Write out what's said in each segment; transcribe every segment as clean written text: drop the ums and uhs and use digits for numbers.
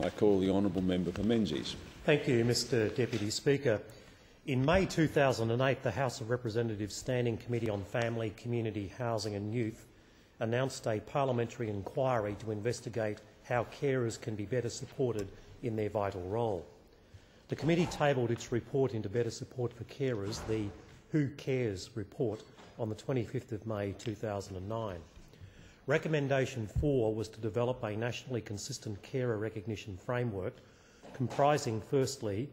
I call the honourable member for Menzies. Thank you, Mr Deputy Speaker. In May 2008, the House of Representatives Standing Committee on Family, Community, Housing and Youth announced a parliamentary inquiry to investigate how carers can be better supported in their vital role. The committee tabled its report into Better Support for Carers, the Who Cares report, on the 25th of May 2009. Recommendation 4 was to develop a nationally consistent carer recognition framework comprising, firstly,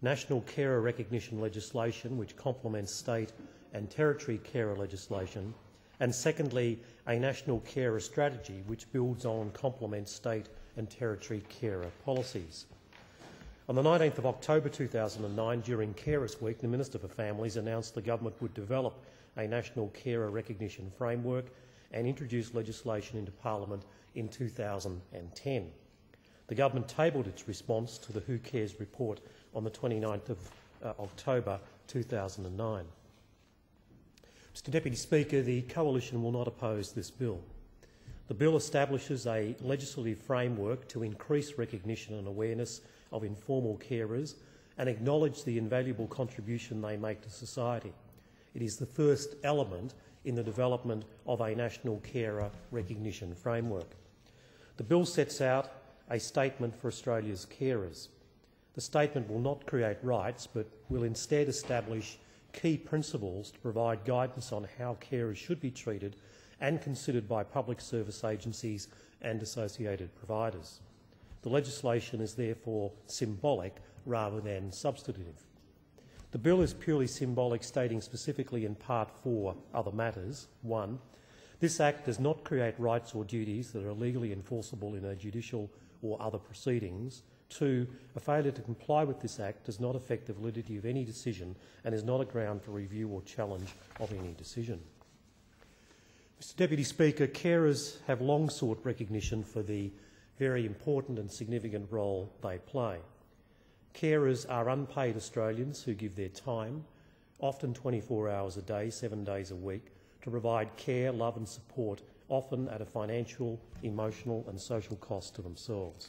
national carer recognition legislation which complements state and territory carer legislation, and secondly, a national carer strategy which builds on and complements state and territory carer policies. On the 19th of October 2009, during Carers Week, the Minister for Families announced the government would develop a national carer recognition framework and introduce legislation into Parliament in 2010. The government tabled its response to the Who Cares report on the 29th of October 2009. Mr Deputy Speaker, the Coalition will not oppose this bill. The bill establishes a legislative framework to increase recognition and awareness of informal carers and acknowledge the invaluable contribution they make to society. It is the first element in the development of a national carer recognition framework. The bill sets out a statement for Australia's carers. The statement will not create rights, but will instead establish key principles to provide guidance on how carers should be treated and considered by public service agencies and associated providers. The legislation is therefore symbolic rather than substantive. The bill is purely symbolic, stating specifically in Part 4, Other Matters, 1. This Act does not create rights or duties that are legally enforceable in a judicial or other proceedings. 2. A failure to comply with this Act does not affect the validity of any decision and is not a ground for review or challenge of any decision. Mr Deputy Speaker, carers have long sought recognition for the very important and significant role they play. Carers are unpaid Australians who give their time, often 24 hours a day, 7 days a week, to provide care, love and support, often at a financial, emotional and social cost to themselves.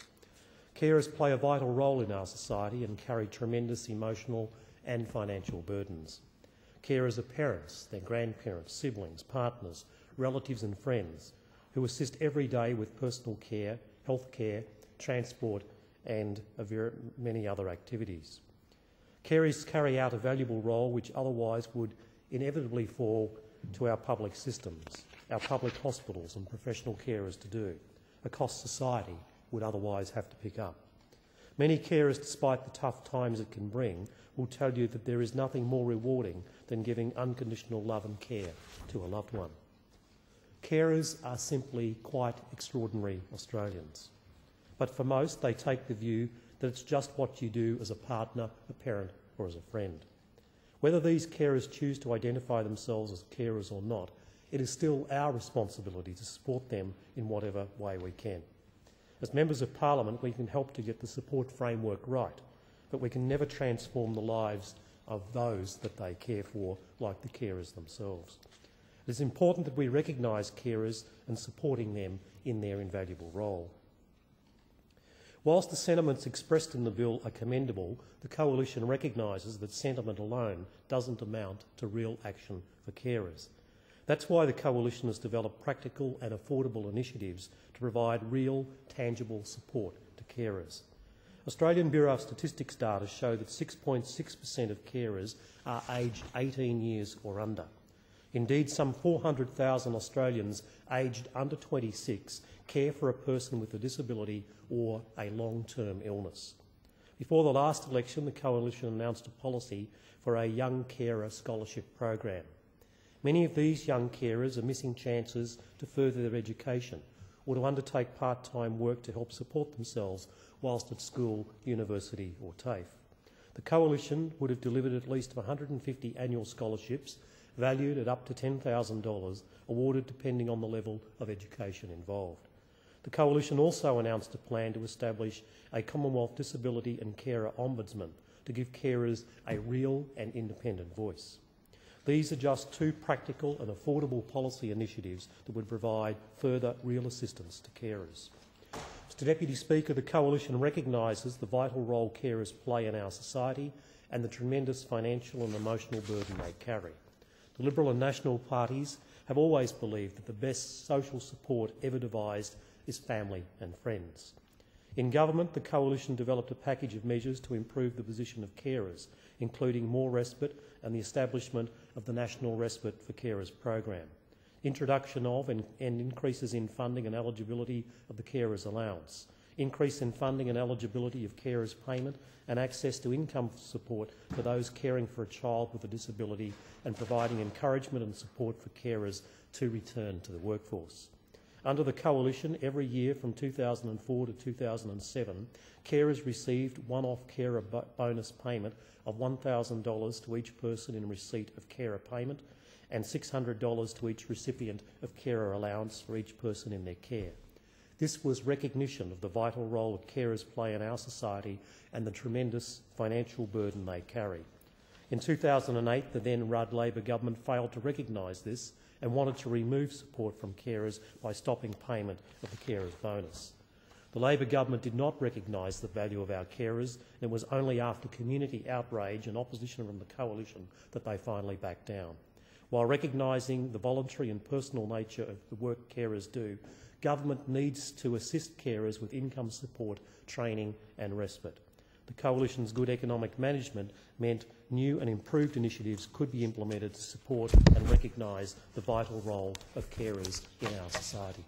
Carers play a vital role in our society and carry tremendous emotional and financial burdens. Carers are parents, their grandparents, siblings, partners, relatives and friends who assist every day with personal care, health care, transport and many other activities. Carers carry out a valuable role which otherwise would inevitably fall to our public systems, our public hospitals and professional carers to do, a cost society would otherwise have to pick up. Many carers, despite the tough times it can bring, will tell you that there is nothing more rewarding than giving unconditional love and care to a loved one. Carers are simply quite extraordinary Australians. But for most, they take the view that it's just what you do as a partner, a parent or as a friend. Whether these carers choose to identify themselves as carers or not, it is still our responsibility to support them in whatever way we can. As members of Parliament, we can help to get the support framework right, but we can never transform the lives of those that they care for, like the carers themselves. It is important that we recognise carers and supporting them in their invaluable role. Whilst the sentiments expressed in the bill are commendable, the Coalition recognises that sentiment alone doesn't amount to real action for carers. That's why the Coalition has developed practical and affordable initiatives to provide real, tangible support to carers. Australian Bureau of Statistics data show that 6.6% of carers are aged 18 years or under. Indeed, some 400,000 Australians aged under 26 care for a person with a disability or a long-term illness. Before the last election, the Coalition announced a policy for a Young Carer Scholarship program. Many of these young carers are missing chances to further their education or to undertake part-time work to help support themselves whilst at school, university or TAFE. The Coalition would have delivered at least 150 annual scholarships valued at up to $10,000, awarded depending on the level of education involved. The Coalition also announced a plan to establish a Commonwealth Disability and Carer Ombudsman to give carers a real and independent voice. These are just two practical and affordable policy initiatives that would provide further real assistance to carers. Mr Deputy Speaker, the Coalition recognises the vital role carers play in our society and the tremendous financial and emotional burden they carry. The Liberal and National parties have always believed that the best social support ever devised is family and friends. In government, the Coalition developed a package of measures to improve the position of carers, including more respite and the establishment of the National Respite for Carers program, introduction of and increases in funding and eligibility of the carers allowance, increase in funding and eligibility of carers payment and access to income support for those caring for a child with a disability, and providing encouragement and support for carers to return to the workforce. Under the Coalition, every year from 2004 to 2007, carers received one-off carer bonus payment of $1,000 to each person in receipt of carer payment and $600 to each recipient of carer allowance for each person in their care. This was recognition of the vital role that carers play in our society and the tremendous financial burden they carry. In 2008, the then Rudd Labor government failed to recognise this and wanted to remove support from carers by stopping payment of the carers bonus. The Labor government did not recognise the value of our carers, and it was only after community outrage and opposition from the Coalition that they finally backed down. While recognising the voluntary and personal nature of the work carers do, government needs to assist carers with income support, training and respite. The Coalition's good economic management meant new and improved initiatives could be implemented to support and recognise the vital role of carers in our society.